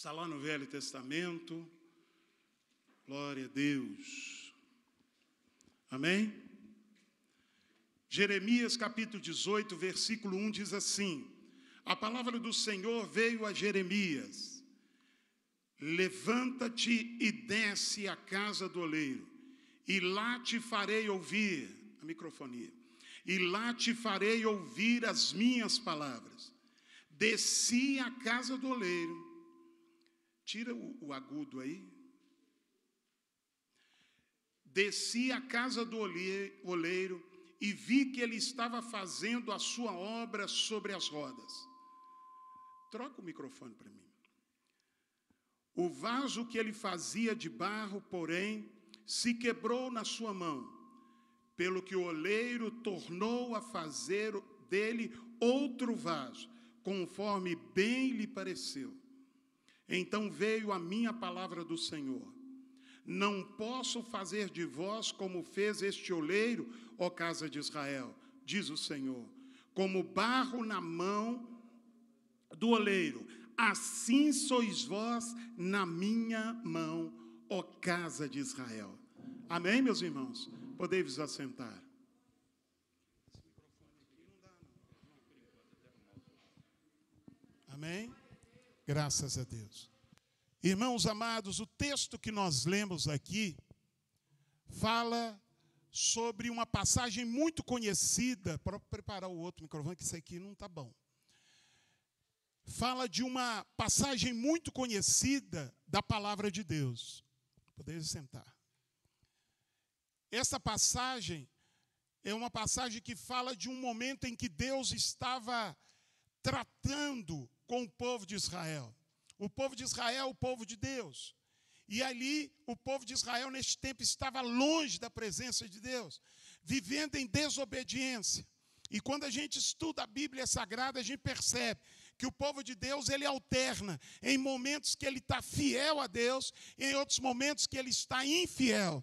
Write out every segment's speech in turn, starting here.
Está lá no Velho Testamento. Glória a Deus. Amém? Jeremias capítulo 18, versículo 1 diz assim: a palavra do Senhor veio a Jeremias: levanta-te e desce à casa do oleiro, e lá te farei ouvir, a microfonia, e lá te farei ouvir as minhas palavras. Desci à casa do oleiro, tira o agudo aí. Desci à casa do oleiro e vi que ele estava fazendo a sua obra sobre as rodas. Troca o microfone para mim. O vaso que ele fazia de barro, porém, se quebrou na sua mão, pelo que o oleiro tornou a fazer dele outro vaso, conforme bem lhe pareceu. Então veio a minha palavra do Senhor: não posso fazer de vós como fez este oleiro, ó casa de Israel, diz o Senhor. Como barro na mão do oleiro, assim sois vós na minha mão, ó casa de Israel. Amém, meus irmãos? Podeis vos assentar. Amém? Graças a Deus. Irmãos amados, o texto que nós lemos aqui fala sobre uma passagem muito conhecida. Para preparar o outro microfone, que isso aqui não está bom. Fala de uma passagem muito conhecida da palavra de Deus. Podeis sentar. Essa passagem é uma passagem que fala de um momento em que Deus estava tratando com o povo de Israel. O povo de Israel é o povo de Deus. E ali, o povo de Israel, neste tempo, estava longe da presença de Deus, vivendo em desobediência. E quando a gente estuda a Bíblia Sagrada, a gente percebe que o povo de Deus, ele alterna em momentos que ele está fiel a Deus, e em outros momentos que ele está infiel.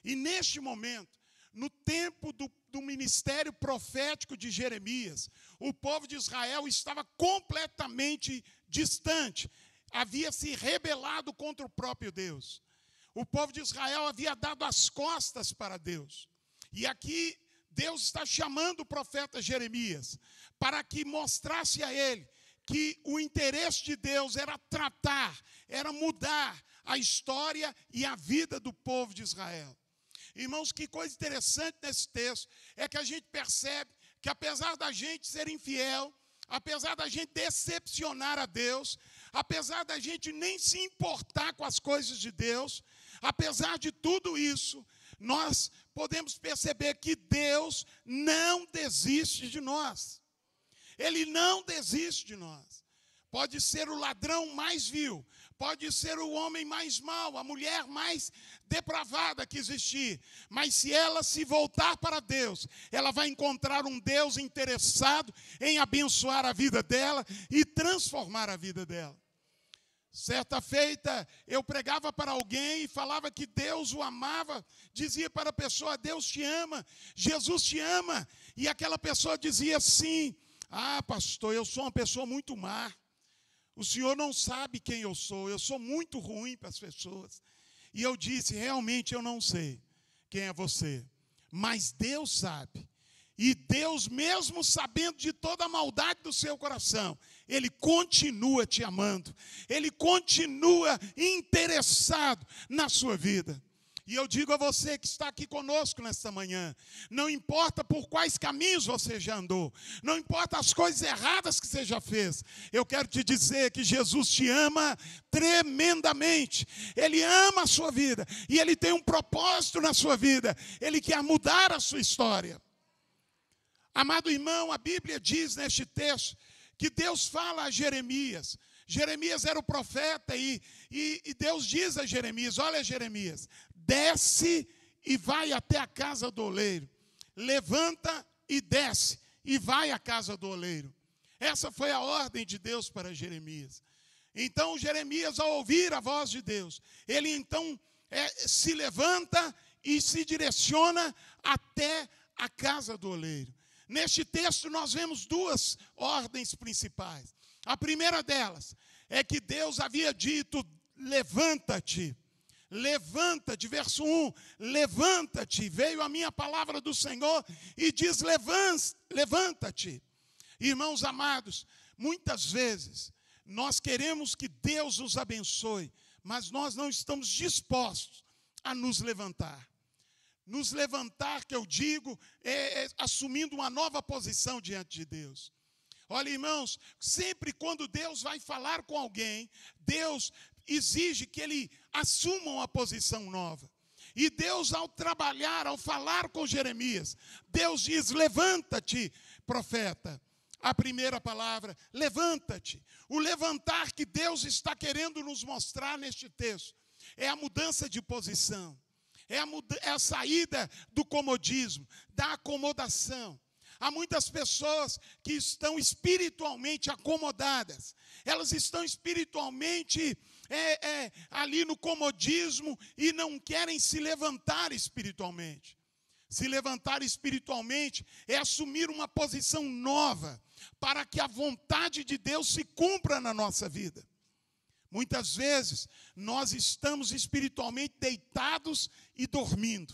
E neste momento, no tempo do ministério profético de Jeremias, o povo de Israel estava completamente distante. Havia se rebelado contra o próprio Deus. O povo de Israel havia dado as costas para Deus. E aqui Deus está chamando o profeta Jeremias para que mostrasse a ele que o interesse de Deus era tratar, era mudar a história e a vida do povo de Israel. Irmãos, que coisa interessante nesse texto é que a gente percebe que apesar da gente ser infiel, apesar da gente decepcionar a Deus, apesar da gente nem se importar com as coisas de Deus, apesar de tudo isso, nós podemos perceber que Deus não desiste de nós. Ele não desiste de nós. Pode ser o ladrão mais vil, pode ser o homem mais mau, a mulher mais depravada que existir, mas se ela se voltar para Deus, ela vai encontrar um Deus interessado em abençoar a vida dela e transformar a vida dela. Certa feita, eu pregava para alguém e falava que Deus o amava, dizia para a pessoa: Deus te ama, Jesus te ama, e aquela pessoa dizia assim: ah, pastor, eu sou uma pessoa muito má. O senhor não sabe quem eu sou muito ruim para as pessoas. E eu disse: realmente eu não sei quem é você, mas Deus sabe. E Deus, mesmo sabendo de toda a maldade do seu coração, Ele continua te amando. Ele continua interessado na sua vida. E eu digo a você que está aqui conosco nesta manhã, não importa por quais caminhos você já andou, não importa as coisas erradas que você já fez, eu quero te dizer que Jesus te ama tremendamente. Ele ama a sua vida e Ele tem um propósito na sua vida. Ele quer mudar a sua história. Amado irmão, a Bíblia diz neste texto que Deus fala a Jeremias. Jeremias era o profeta e Deus diz a Jeremias: olha, Jeremias, desce e vai até a casa do oleiro. Levanta e desce e vai à casa do oleiro. Essa foi a ordem de Deus para Jeremias. Então Jeremias, ao ouvir a voz de Deus, ele então se levanta e se direciona até a casa do oleiro. Neste texto nós vemos duas ordens principais. A primeira delas é que Deus havia dito: levanta-te, levanta-te, verso 1, levanta-te, veio a minha palavra do Senhor e diz: levanta-te. Irmãos amados, muitas vezes nós queremos que Deus nos abençoe, mas nós não estamos dispostos a nos levantar. Nos levantar, que eu digo, é assumindo uma nova posição diante de Deus. Olha, irmãos, sempre quando Deus vai falar com alguém, Deus exige que ele assuma uma posição nova. E Deus, ao trabalhar, ao falar com Jeremias, Deus diz: levanta-te, profeta. A primeira palavra, levanta-te. O levantar que Deus está querendo nos mostrar neste texto é a mudança de posição, é a saída do comodismo, da acomodação. Há muitas pessoas que estão espiritualmente acomodadas, elas estão espiritualmente ali no comodismo e não querem se levantar espiritualmente. Se levantar espiritualmente é assumir uma posição nova para que a vontade de Deus se cumpra na nossa vida. Muitas vezes nós estamos espiritualmente deitados e dormindo.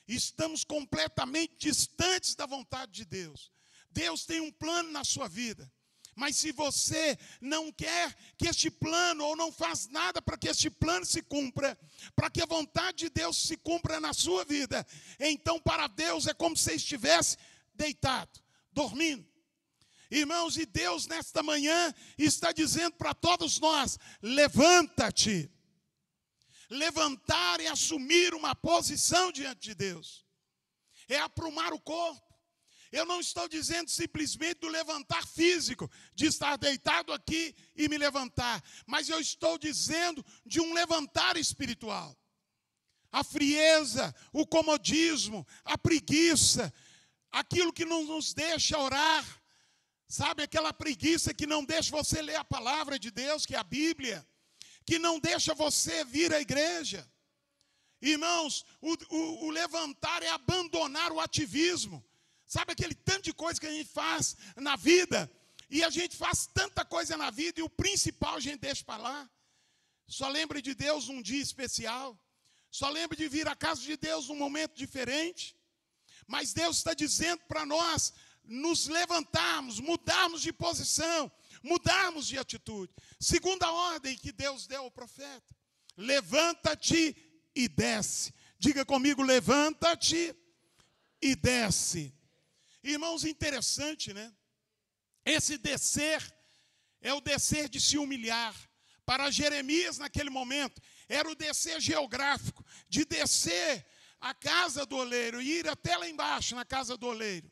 Estamos completamente distantes da vontade de Deus. Deus tem um plano na sua vida. Mas se você não quer que este plano, ou não faz nada para que este plano se cumpra, para que a vontade de Deus se cumpra na sua vida, então para Deus é como se você estivesse deitado, dormindo. Irmãos, e Deus nesta manhã está dizendo para todos nós: levanta-te. Levantar e assumir uma posição diante de Deus é aprumar o corpo. Eu não estou dizendo simplesmente do levantar físico, de estar deitado aqui e me levantar, mas eu estou dizendo de um levantar espiritual. A frieza, o comodismo, a preguiça, aquilo que não nos deixa orar, sabe, aquela preguiça que não deixa você ler a palavra de Deus, que é a Bíblia, que não deixa você vir à igreja. Irmãos, o levantar é abandonar o ativismo. Sabe aquele tanto de coisa que a gente faz na vida, e a gente faz tanta coisa na vida, e o principal a gente deixa para lá. Só lembra de Deus num dia especial, só lembra de vir à casa de Deus num momento diferente. Mas Deus está dizendo para nós nos levantarmos, mudarmos de posição, mudarmos de atitude. Segunda ordem que Deus deu ao profeta: levanta-te e desce. Diga comigo: levanta-te e desce. Irmãos, interessante, né? Esse descer é o descer de se humilhar. Para Jeremias, naquele momento, era o descer geográfico, de descer a casa do oleiro e ir até lá embaixo, na casa do oleiro.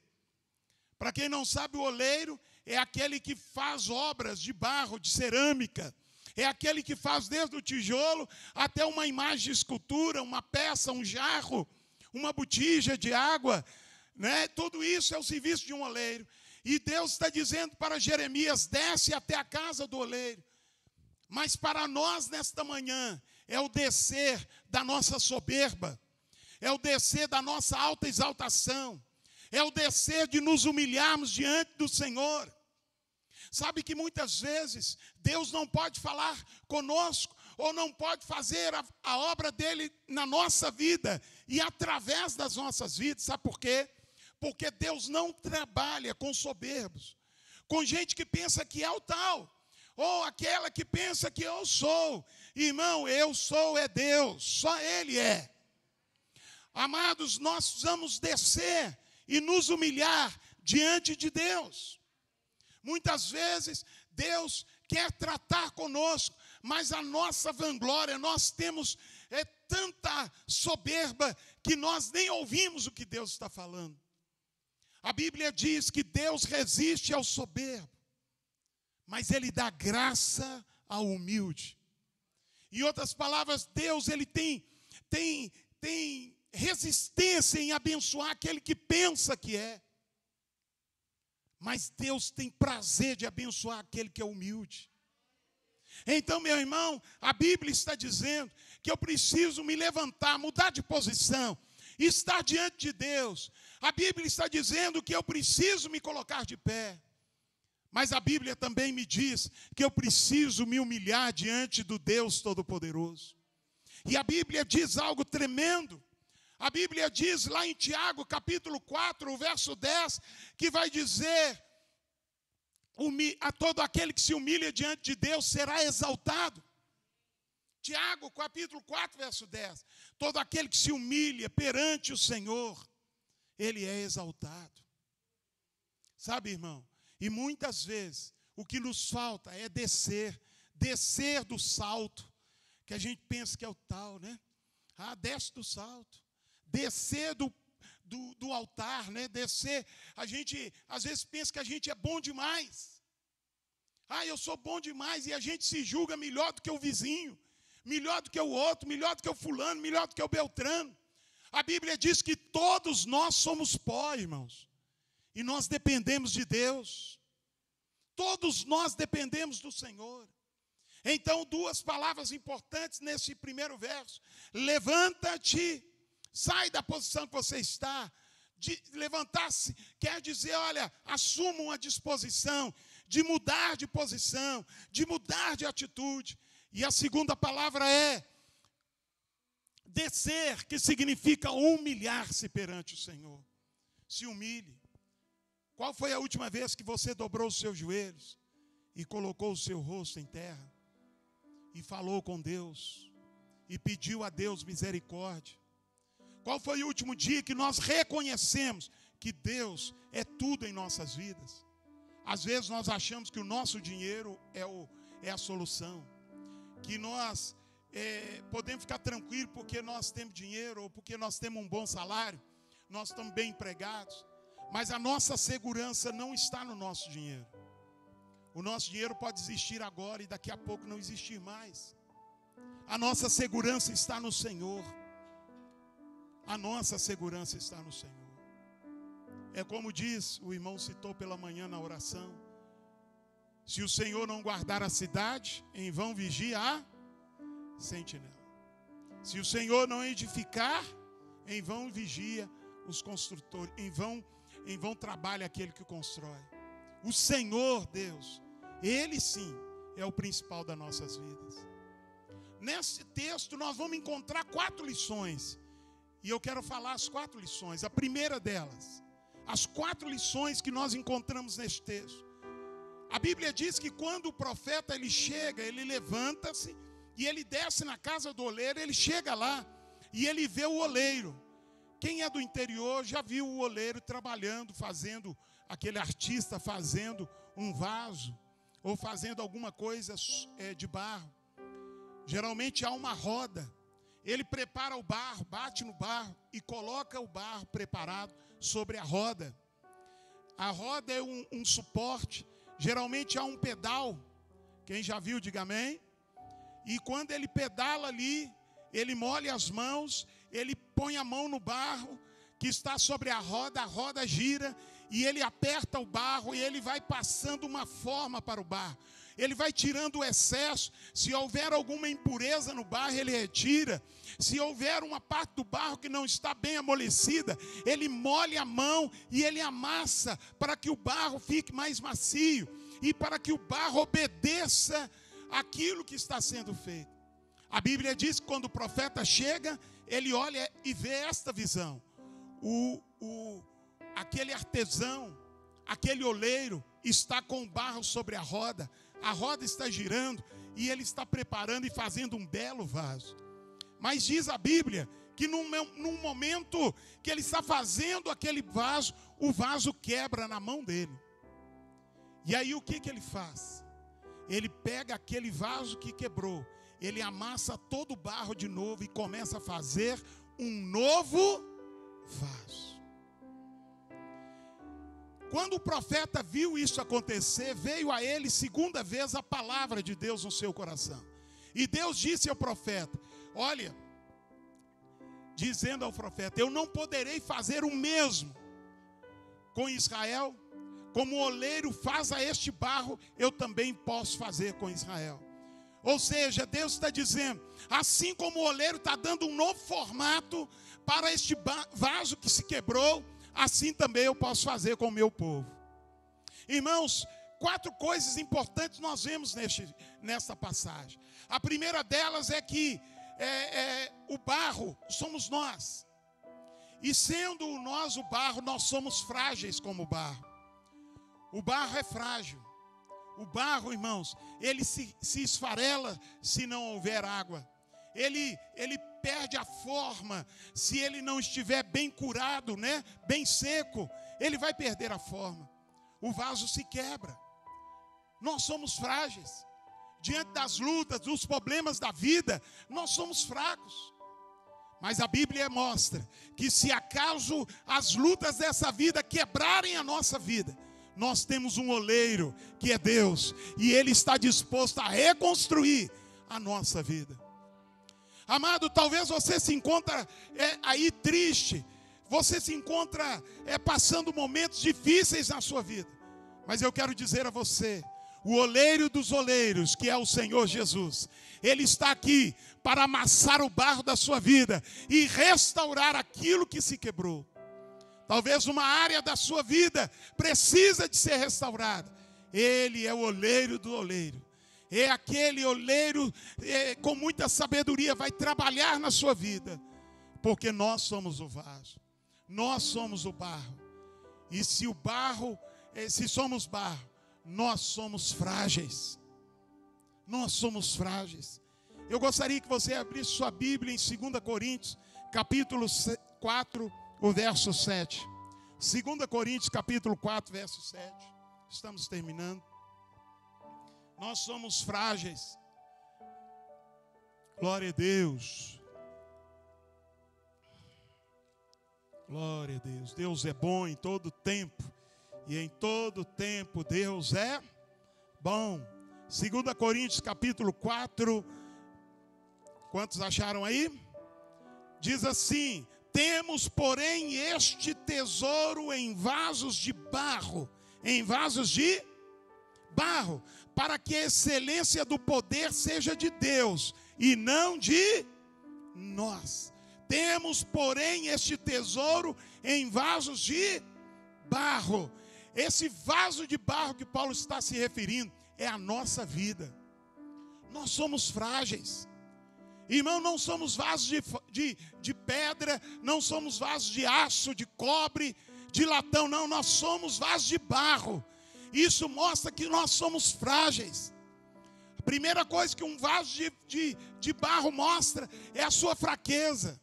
Para quem não sabe, o oleiro é aquele que faz obras de barro, de cerâmica. É aquele que faz desde o tijolo até uma imagem de escultura, uma peça, um jarro, uma botija de água, né? Tudo isso é o serviço de um oleiro. E Deus está dizendo para Jeremias: desce até a casa do oleiro. Mas para nós, nesta manhã, é o descer da nossa soberba, é o descer da nossa alta exaltação, é o descer de nos humilharmos diante do Senhor. Sabe que muitas vezes Deus não pode falar conosco, ou não pode fazer a obra dele na nossa vida e através das nossas vidas. Sabe por quê? Porque Deus não trabalha com soberbos, com gente que pensa que é o tal, ou aquela que pensa que eu sou. Irmão, eu sou é Deus, só Ele é. Amados, nós precisamos descer e nos humilhar diante de Deus. Muitas vezes Deus quer tratar conosco, mas a nossa vanglória, nós temos tanta soberba que nós nem ouvimos o que Deus está falando. A Bíblia diz que Deus resiste ao soberbo, mas Ele dá graça ao humilde. Em outras palavras, Deus ele tem resistência em abençoar aquele que pensa que é. Mas Deus tem prazer de abençoar aquele que é humilde. Então, meu irmão, a Bíblia está dizendo que eu preciso me levantar, mudar de posição, estar diante de Deus. A Bíblia está dizendo que eu preciso me colocar de pé. Mas a Bíblia também me diz que eu preciso me humilhar diante do Deus Todo-Poderoso. E a Bíblia diz algo tremendo. A Bíblia diz lá em Tiago, capítulo 4, o verso 10, que vai dizer: a todo aquele que se humilha diante de Deus será exaltado. Tiago, capítulo 4, verso 10. Todo aquele que se humilha perante o Senhor, ele é exaltado. Sabe, irmão? E muitas vezes o que nos falta é descer do salto, que a gente pensa que é o tal, né? Desce do salto. Descer do altar, né? Descer, a gente às vezes pensa que a gente é bom demais. Eu sou bom demais, e a gente se julga melhor do que o vizinho, melhor do que o outro, melhor do que o fulano, melhor do que o beltrano. A Bíblia diz que todos nós somos pó, irmãos, e nós dependemos de Deus. Todos nós dependemos do Senhor. Então, duas palavras importantes nesse primeiro verso: levanta-te. Sai da posição que você está. Levantar-se quer dizer, olha, assuma uma disposição de mudar de posição, de mudar de atitude. E a segunda palavra é descer, que significa humilhar-se perante o Senhor. Se humilhe. Qual foi a última vez que você dobrou os seus joelhos e colocou o seu rosto em terra e falou com Deus e pediu a Deus misericórdia? Qual foi o último dia que nós reconhecemos que Deus é tudo em nossas vidas? Às vezes nós achamos que o nosso dinheiro é a solução, que nós podemos ficar tranquilos porque nós temos dinheiro ou porque nós temos um bom salário, nós estamos bem empregados, mas a nossa segurança não está no nosso dinheiro. O nosso dinheiro pode existir agora e daqui a pouco não existir mais. A nossa segurança está no Senhor. A nossa segurança está no Senhor. É como diz, o irmão citou pela manhã na oração: se o Senhor não guardar a cidade, em vão vigia a sentinela. Se o Senhor não edificar, em vão vigia os construtores, em vão trabalha aquele que constrói. O Senhor Deus, Ele sim é o principal das nossas vidas. Nesse texto nós vamos encontrar 4 lições. E eu quero falar as 4 lições. A primeira delas, as 4 lições que nós encontramos neste texto. A Bíblia diz que quando o profeta ele chega, ele levanta-se e ele desce na casa do oleiro. Ele chega lá e ele vê o oleiro. Quem é do interior já viu o oleiro trabalhando, fazendo, aquele artista fazendo um vaso ou fazendo alguma coisa de barro. Geralmente há uma roda. Ele prepara o barro, bate no barro e coloca o barro preparado sobre a roda. A roda é um suporte. Geralmente há um pedal. Quem já viu, diga amém. E quando ele pedala ali, ele molha as mãos, ele põe a mão no barro que está sobre a roda gira, e ele aperta o barro e ele vai passando uma forma para o barro. Ele vai tirando o excesso. Se houver alguma impureza no barro, ele retira. Se houver uma parte do barro que não está bem amolecida, ele molha a mão e ele amassa para que o barro fique mais macio e para que o barro obedeça aquilo que está sendo feito. A Bíblia diz que quando o profeta chega, ele olha e vê esta visão. Aquele artesão, aquele oleiro está com o barro sobre a roda está girando e ele está preparando e fazendo um belo vaso. Mas diz a Bíblia que num momento que ele está fazendo aquele vaso, o vaso quebra na mão dele. E aí o que ele faz? Ele pega aquele vaso que quebrou, ele amassa todo o barro de novo e começa a fazer um novo vaso. Quando o profeta viu isso acontecer, veio a ele segunda vez a palavra de Deus no seu coração. E Deus disse ao profeta, olha, dizendo ao profeta, eu não poderei fazer o mesmo com Israel, como o oleiro faz a este barro, eu também posso fazer com Israel. Ou seja, Deus está dizendo, assim como o oleiro está dando um novo formato para este vaso que se quebrou, assim também eu posso fazer com o meu povo. Irmãos, quatro coisas importantes nós vemos nesta passagem. A primeira delas é que o barro somos nós. E sendo nós o barro, nós somos frágeis como o barro. O barro é frágil. O barro, irmãos, ele se esfarela se não houver água. Ele perde a forma se ele não estiver bem curado, né? Bem seco, ele vai perder a forma. O vaso se quebra. Nós somos frágeis. Diante das lutas, dos problemas da vida, nós somos fracos. Mas a Bíblia mostra que se acaso as lutas dessa vida quebrarem a nossa vida, nós temos um oleiro que é Deus, e Ele está disposto a reconstruir a nossa vida. Amado, talvez você se encontra aí triste, você se encontra passando momentos difíceis na sua vida. Mas eu quero dizer a você, o oleiro dos oleiros, que é o Senhor Jesus, Ele está aqui para amassar o barro da sua vida e restaurar aquilo que se quebrou. Talvez uma área da sua vida precisa de ser restaurada. Ele é o oleiro do oleiro. É aquele oleiro com muita sabedoria, vai trabalhar na sua vida. Porque nós somos o vaso. Nós somos o barro. E se somos barro, nós somos frágeis. Nós somos frágeis. Eu gostaria que você abrisse sua Bíblia em 2 Coríntios, capítulo 4, o verso 7. 2 Coríntios, capítulo 4, verso 7. Estamos terminando. Nós somos frágeis. Glória a Deus. Glória a Deus. Deus é bom em todo tempo. E em todo tempo Deus é bom. 2 Coríntios capítulo 4. Quantos acharam aí? Diz assim: temos, porém, este tesouro em vasos de barro. Em vasos de barro. Para que a excelência do poder seja de Deus e não de nós. Temos, porém, este tesouro em vasos de barro. Esse vaso de barro que Paulo está se referindo é a nossa vida. Nós somos frágeis. Irmão, não somos vasos de pedra, não somos vasos de aço, de cobre, de latão, não. Nós somos vasos de barro. Isso mostra que nós somos frágeis. A primeira coisa que um vaso de barro mostra é a sua fraqueza.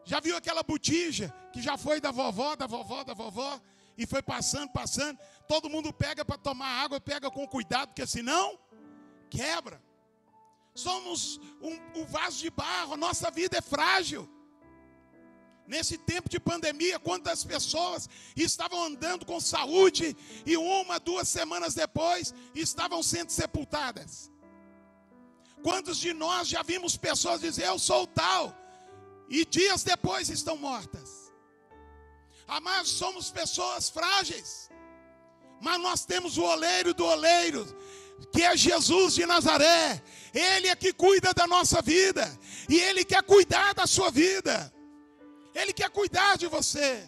Já viu aquela botija que já foi da vovó, e foi passando, todo mundo pega para tomar água, pega com cuidado, porque senão quebra. Somos um vaso de barro, a nossa vida é frágil. Nesse tempo de pandemia, quantas pessoas estavam andando com saúde e 1, 2 semanas depois estavam sendo sepultadas? Quantos de nós já vimos pessoas dizer, eu sou tal, e dias depois estão mortas? Amados, somos pessoas frágeis, mas nós temos o oleiro do oleiro, que é Jesus de Nazaré. Ele é que cuida da nossa vida, e Ele quer cuidar da sua vida. Ele quer cuidar de você.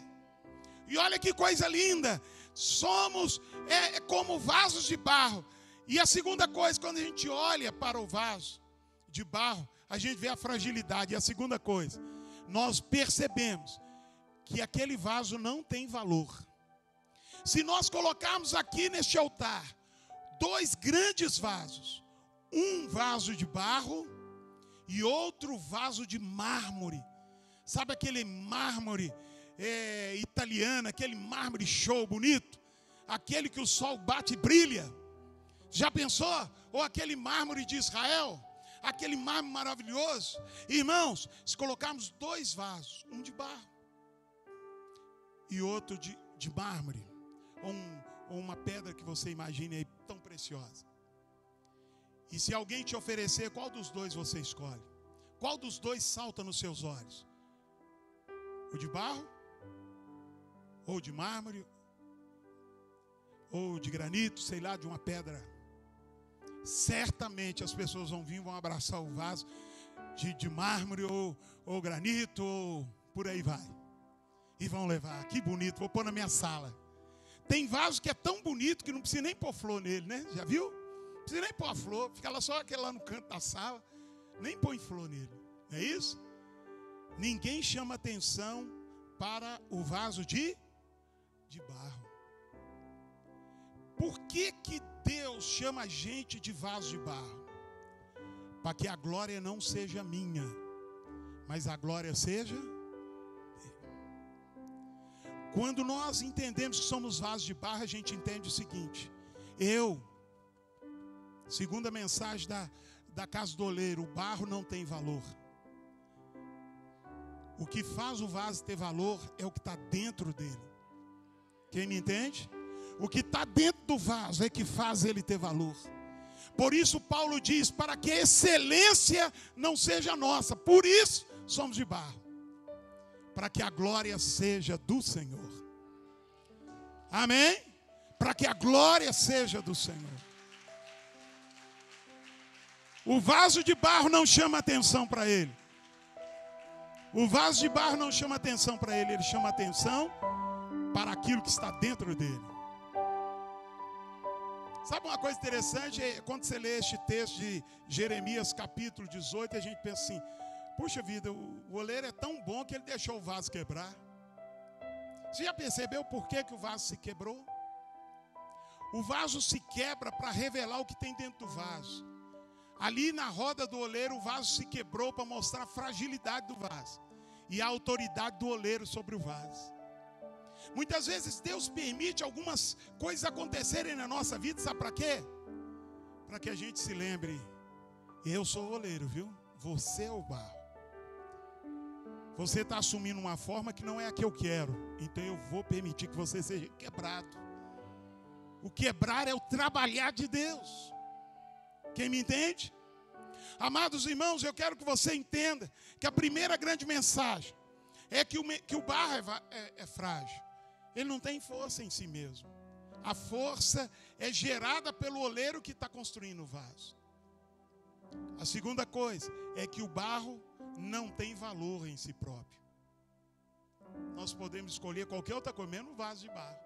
E olha que coisa linda. Somos como vasos de barro. E a segunda coisa, quando a gente olha para o vaso de barro, a gente vê a fragilidade. E a segunda coisa, nós percebemos que aquele vaso não tem valor. Se nós colocarmos aqui neste altar 2 grandes vasos, um vaso de barro e outro vaso de mármore. Sabe aquele mármore italiano, aquele mármore show, bonito? Aquele que o sol bate e brilha. Já pensou? Ou aquele mármore de Israel? Aquele mármore maravilhoso. Irmãos, se colocarmos 2 vasos, um de barro e outro de mármore, ou uma pedra que você imagine aí tão preciosa. E se alguém te oferecer, qual dos 2 você escolhe? Qual dos 2 salta nos seus olhos? O de barro? Ou de mármore? Ou de granito, sei lá, de uma pedra? Certamente as pessoas vão vir, vão abraçar o vaso de mármore ou granito, ou por aí vai. E vão levar, que bonito, vou pôr na minha sala. Tem vaso que é tão bonito que não precisa nem pôr flor nele, né? Já viu? Não precisa nem pôr a flor, fica lá só aquele lá no canto da sala, nem põe flor nele. Não é isso? Ninguém chama atenção para o vaso de barro. Por que Deus chama a gente de vaso de barro? Para que a glória não seja minha, mas a glória seja dele. Quando nós entendemos que somos vasos de barro, a gente entende o seguinte: segundo a mensagem da casa do oleiro, o barro não tem valor. O que faz o vaso ter valor é o que está dentro dele. Quem me entende? O que está dentro do vaso é que faz ele ter valor. Por isso Paulo diz, para que a excelência não seja nossa, por isso somos de barro, para que a glória seja do Senhor. Amém? Para que a glória seja do Senhor. O vaso de barro não chama atenção para ele. O vaso de barro não chama atenção para ele, ele chama atenção para aquilo que está dentro dele. Sabe uma coisa interessante? Quando você lê este texto de Jeremias capítulo 18, a gente pensa assim: puxa vida, o oleiro é tão bom que ele deixou o vaso quebrar. Você já percebeu por que o vaso se quebrou? O vaso se quebra para revelar o que tem dentro do vaso. Ali na roda do oleiro, o vaso se quebrou para mostrar a fragilidade do vaso e a autoridade do oleiro sobre o vaso. Muitas vezes Deus permite algumas coisas acontecerem na nossa vida, sabe para quê? Para que a gente se lembre: eu sou o oleiro, viu? Você é o barro. Você está assumindo uma forma que não é a que eu quero, então eu vou permitir que você seja quebrado. O quebrar é o trabalhar de Deus. Quem me entende? Amados irmãos, eu quero que você entenda que a primeira grande mensagem é que o barro é frágil. Ele não tem força em si mesmo. A força é gerada pelo oleiro que está construindo o vaso. A segunda coisa é que o barro não tem valor em si próprio. Nós podemos escolher qualquer outra coisa, menos um vaso de barro.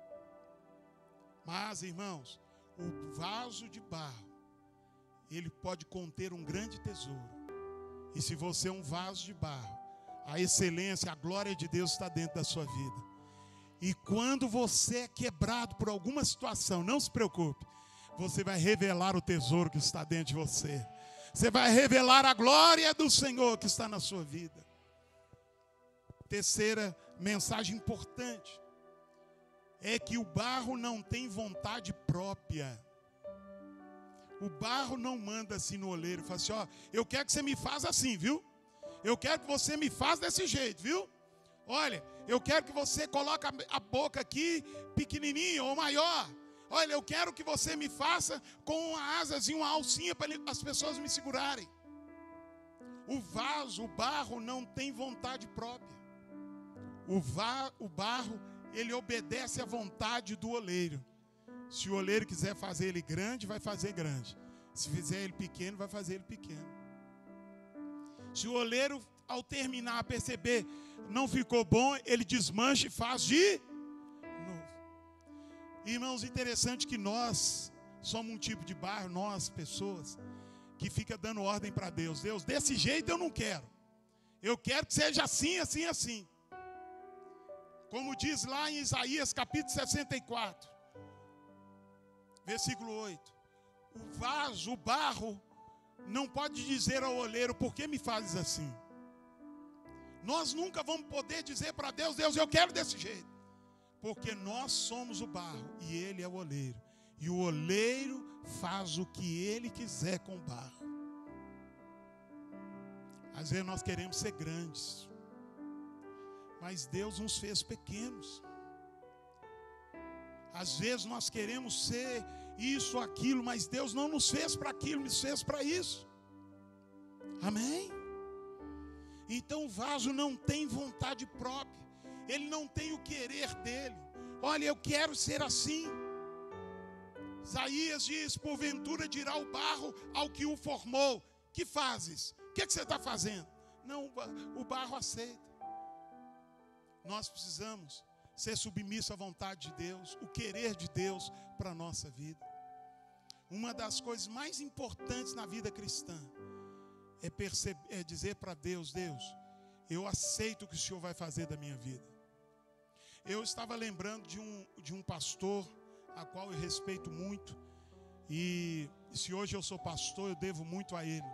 Mas, irmãos, o vaso de barro, ele pode conter um grande tesouro. E se você é um vaso de barro, a excelência, a glória de Deus está dentro da sua vida. E quando você é quebrado por alguma situação, não se preocupe, você vai revelar o tesouro que está dentro de você. Você vai revelar a glória do Senhor que está na sua vida. Terceira mensagem importante é que o barro não tem vontade própria. O barro não manda assim no oleiro, fala assim: ó, eu quero que você me faça assim, viu? Eu quero que você me faça desse jeito, viu? Olha, eu quero que você coloque a boca aqui pequenininha ou maior. Olha, eu quero que você me faça com uma asazinha, uma alcinha para as pessoas me segurarem. O vaso, o barro não tem vontade própria. O barro, ele obedece à vontade do oleiro. Se o oleiro quiser fazer ele grande, vai fazer grande. Se fizer ele pequeno, vai fazer ele pequeno. Se o oleiro, ao terminar, perceber não ficou bom, ele desmancha e faz de novo. Irmãos, interessante que nós somos um tipo de barro, nós, pessoas, que fica dando ordem para Deus. Deus, desse jeito eu não quero. Eu quero que seja assim, assim, assim. Como diz lá em Isaías capítulo 64, versículo 8. O vaso, o barro, não pode dizer ao oleiro: por que me fazes assim? Nós nunca vamos poder dizer para Deus: Deus, eu quero desse jeito. Porque nós somos o barro e Ele é o oleiro. E o oleiro faz o que Ele quiser com o barro. Às vezes nós queremos ser grandes, mas Deus nos fez pequenos. Às vezes nós queremos ser isso, aquilo, mas Deus não nos fez para aquilo, nos fez para isso. Amém? Então o vaso não tem vontade própria. Ele não tem o querer dele. Olha, eu quero ser assim. Isaías diz: porventura dirá o barro ao que o formou: que fazes? O que você está fazendo? Não, o barro aceita. Nós precisamos ser submisso à vontade de Deus, o querer de Deus para a nossa vida. Uma das coisas mais importantes na vida cristã é dizer para Deus: Deus, eu aceito o que o Senhor vai fazer da minha vida. Eu estava lembrando de um pastor, a qual eu respeito muito, e se hoje eu sou pastor, eu devo muito a ele.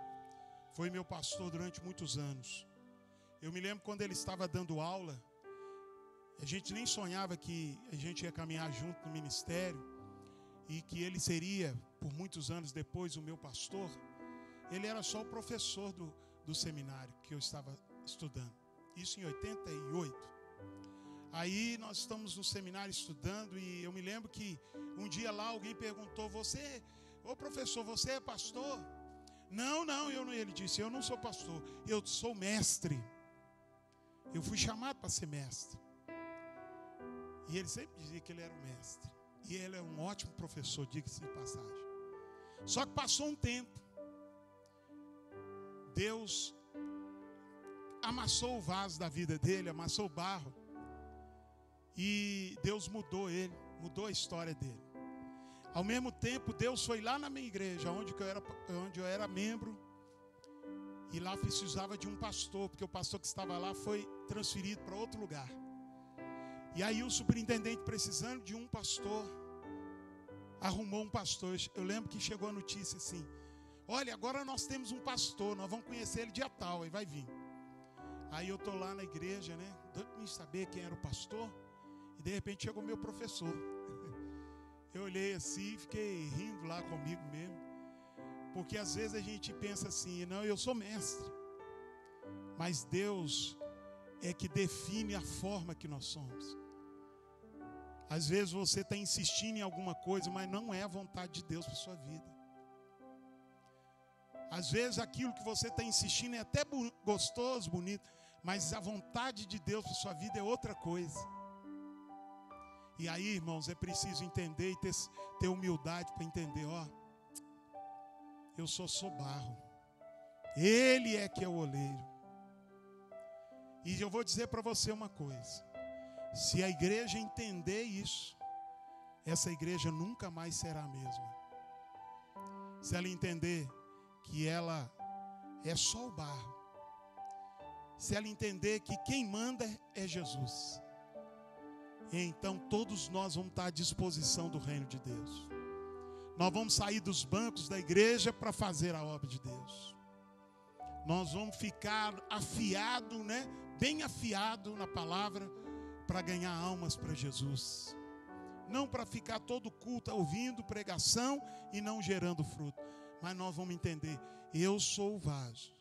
Foi meu pastor durante muitos anos. Eu me lembro quando ele estava dando aula, a gente nem sonhava que a gente ia caminhar junto no ministério e que ele seria, por muitos anos depois, o meu pastor. Ele era só o professor do seminário que eu estava estudando. Isso em 88. Aí nós estamos no seminário estudando e eu me lembro que um dia lá alguém perguntou: ô professor, você é pastor? Não, ele disse: eu não sou pastor, eu sou mestre. Eu fui chamado para ser mestre. E ele sempre dizia que ele era um mestre. E ele é um ótimo professor, diga-se de passagem. Só que passou um tempo. Deus amassou o vaso da vida dele, amassou o barro. E Deus mudou ele, mudou a história dele. Ao mesmo tempo, Deus foi lá na minha igreja, onde eu era membro. E lá precisava de um pastor, porque o pastor que estava lá foi transferido para outro lugar. E aí o superintendente, precisando de um pastor, arrumou um pastor. Eu lembro que chegou a notícia assim: olha, agora nós temos um pastor, nós vamos conhecer ele dia tal, aí vai vir. Aí eu estou lá na igreja, né, doido para saber quem era o pastor. E de repente chegou meu professor. Eu olhei assim e fiquei rindo lá comigo mesmo. Porque às vezes a gente pensa assim: não, eu sou mestre. Mas Deus é que define a forma que nós somos. Às vezes você está insistindo em alguma coisa, mas não é a vontade de Deus para a sua vida. Às vezes aquilo que você está insistindo é até gostoso, bonito, mas a vontade de Deus para a sua vida é outra coisa. E aí, irmãos, é preciso entender e ter humildade para entender: ó, eu só sou barro, Ele é que é o oleiro. E eu vou dizer para você uma coisa: se a igreja entender isso, essa igreja nunca mais será a mesma. Se ela entender que ela é só o barro, se ela entender que quem manda é Jesus, então todos nós vamos estar à disposição do reino de Deus. Nós vamos sair dos bancos da igreja para fazer a obra de Deus. Nós vamos ficar afiado, né? Bem afiado na palavra, para ganhar almas para Jesus. Não para ficar todo culto ouvindo pregação e não gerando fruto. Mas nós vamos entender: eu sou o vaso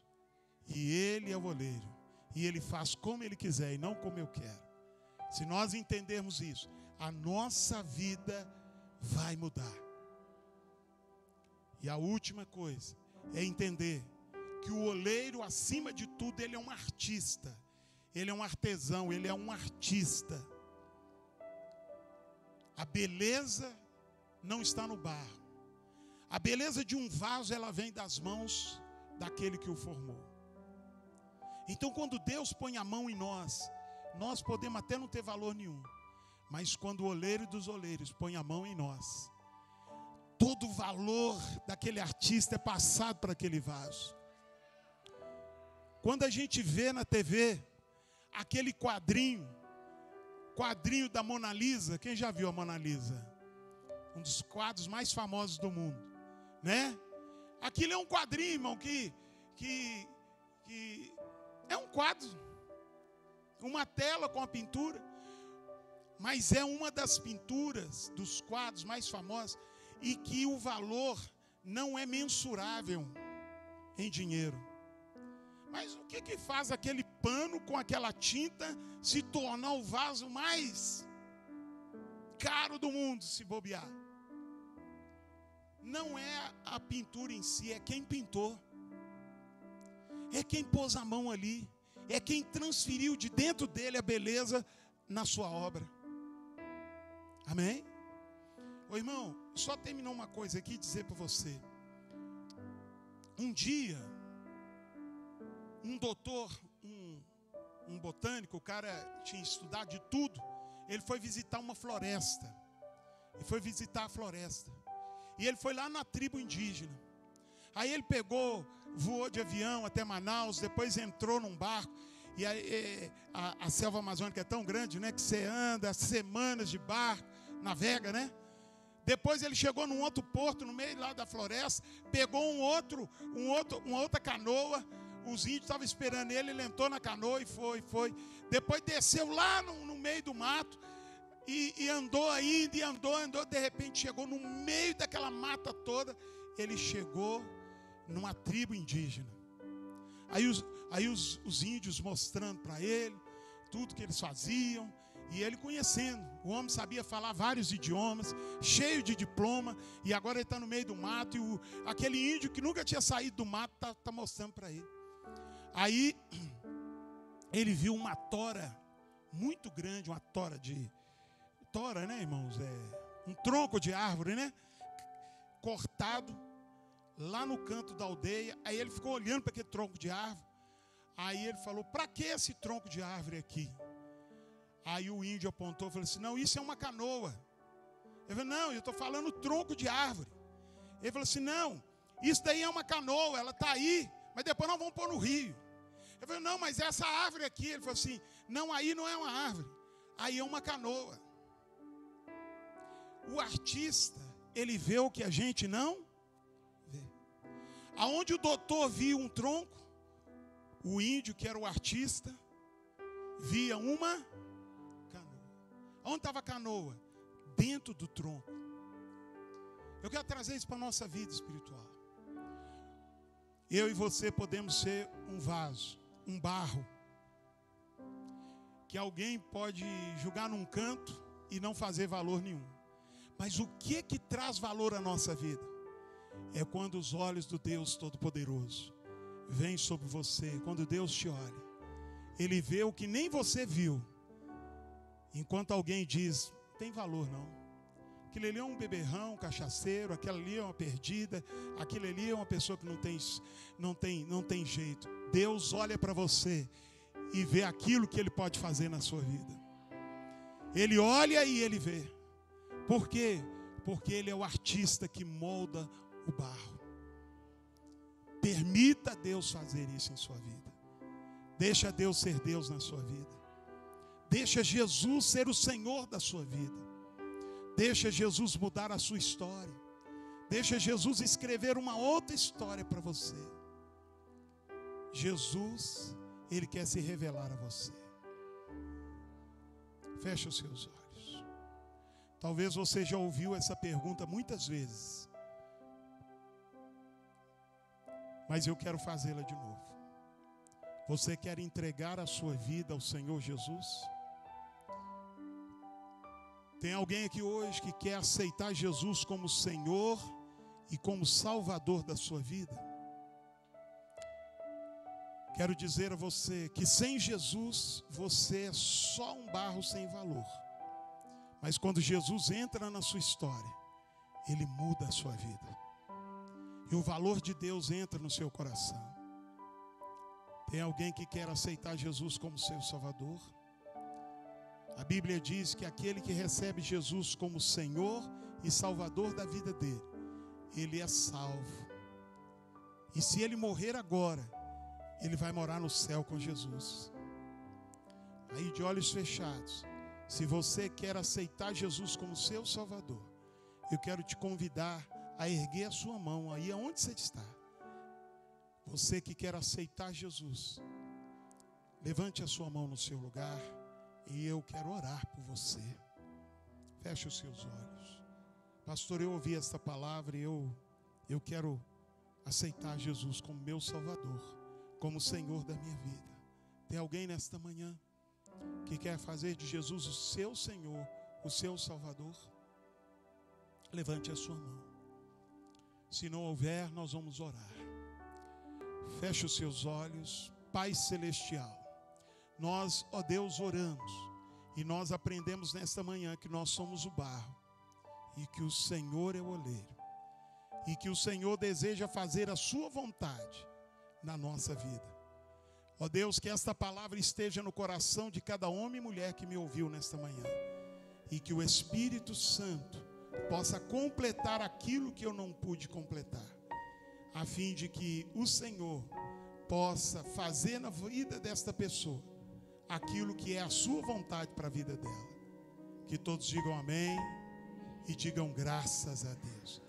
e Ele é o oleiro. E Ele faz como Ele quiser e não como eu quero. Se nós entendermos isso, a nossa vida vai mudar. E a última coisa é entender que o oleiro, acima de tudo, ele é um artista. Ele é um artesão, ele é um artista. A beleza não está no barro. A beleza de um vaso, ela vem das mãos daquele que o formou. Então, quando Deus põe a mão em nós, nós podemos até não ter valor nenhum. Mas quando o oleiro dos oleiros põe a mão em nós, todo o valor daquele artista é passado para aquele vaso. Quando a gente vê na TV aquele quadrinho da Mona Lisa, quem já viu a Mona Lisa? Um dos quadros mais famosos do mundo, né? Aquilo é um quadrinho, irmão, que é um quadro, uma tela com a pintura, mas é uma das pinturas dos quadros mais famosos e que o valor não é mensurável em dinheiro. Mas o que faz aquele pano com aquela tinta se tornar o vaso mais caro do mundo, se bobear? Não é a pintura em si, é quem pintou. É quem pôs a mão ali. É quem transferiu de dentro dele a beleza na sua obra. Amém? Ô irmão, só terminar uma coisa aqui e dizer para você. Um dia, um doutor, um botânico, o cara tinha estudado de tudo. ele foi visitar uma floresta. Ele foi visitar a floresta. E ele foi lá na tribo indígena. Aí ele voou de avião até Manaus, depois entrou num barco. E aí, a selva amazônica é tão grande, né, que você anda semanas de barco, navega, né? Depois ele chegou num outro porto, no meio lá da floresta, pegou uma outra canoa. Os índios estavam esperando ele entrou na canoa e foi. Depois desceu lá no meio do mato e andou ainda, e andou. De repente chegou no meio daquela mata toda. Ele chegou numa tribo indígena. Aí os índios mostrando para ele tudo que eles faziam. E ele conhecendo. O homem sabia falar vários idiomas, cheio de diploma. E agora ele está no meio do mato. E aquele índio que nunca tinha saído do mato está mostrando para ele. Aí ele viu uma tora muito grande, uma tora, né, irmãos? Um tronco de árvore, né? Cortado lá no canto da aldeia. Aí ele ficou olhando para aquele tronco de árvore. Aí ele falou: para que esse tronco de árvore aqui? Aí o índio apontou e falou assim: não, isso é uma canoa. Ele falou: não, eu estou falando tronco de árvore. Ele falou assim: não, isso daí é uma canoa, ela está aí, mas depois nós vamos pôr no rio. Ele falou: não, mas essa árvore aqui. Ele falou assim: não, aí não é uma árvore, aí é uma canoa. O artista, ele vê o que a gente não vê. Aonde o doutor via um tronco, o índio, que era o artista, via uma canoa. Onde estava a canoa? Dentro do tronco. Eu quero trazer isso para a nossa vida espiritual. Eu e você podemos ser um vaso, um barro, que alguém pode jogar num canto e não fazer valor nenhum. Mas o que traz valor à nossa vida? É quando os olhos do Deus Todo-Poderoso vêm sobre você. Quando Deus te olha, Ele vê o que nem você viu. Enquanto alguém diz: não tem valor não. Aquilo ali é um beberrão, um cachaceiro. Aquela ali é uma perdida. Aquilo ali é uma pessoa que não tem jeito. Deus olha para você e vê aquilo que Ele pode fazer na sua vida. Ele olha e Ele vê. Por quê? Porque Ele é o artista que molda o barro. Permita Deus fazer isso em sua vida. Deixa Deus ser Deus na sua vida. Deixa Jesus ser o Senhor da sua vida. Deixa Jesus mudar a sua história. Deixa Jesus escrever uma outra história para você. Jesus, Ele quer se revelar a você. Feche os seus olhos. Talvez você já ouviu essa pergunta muitas vezes, mas eu quero fazê-la de novo. Você quer entregar a sua vida ao Senhor Jesus? Tem alguém aqui hoje que quer aceitar Jesus como Senhor e como Salvador da sua vida? Quero dizer a você que sem Jesus você é só um barro sem valor. Mas quando Jesus entra na sua história, Ele muda a sua vida. E o valor de Deus entra no seu coração. Tem alguém que quer aceitar Jesus como seu Salvador? A Bíblia diz que aquele que recebe Jesus como Senhor e Salvador da vida dele, ele é salvo. E se ele morrer agora, ele vai morar no céu com Jesus. Aí, de olhos fechados, se você quer aceitar Jesus como seu Salvador, eu quero te convidar a erguer a sua mão aí aonde você está. Você que quer aceitar Jesus, levante a sua mão no seu lugar e eu quero orar por você. Feche os seus olhos. Pastor, eu ouvi esta palavra e eu quero aceitar Jesus como meu Salvador, como Senhor da minha vida. Tem alguém nesta manhã que quer fazer de Jesus o seu Senhor, o seu Salvador? Levante a sua mão. Se não houver, nós vamos orar. Feche os seus olhos. Pai Celestial, nós, ó Deus, oramos e nós aprendemos nesta manhã que nós somos o barro e que o Senhor é o oleiro e que o Senhor deseja fazer a sua vontade na nossa vida. Ó Deus, que esta palavra esteja no coração de cada homem e mulher que me ouviu nesta manhã. e que o Espírito Santo possa completar aquilo que eu não pude completar, a fim de que o Senhor possa fazer na vida desta pessoa aquilo que é a sua vontade para a vida dela. Que todos digam amém e digam graças a Deus.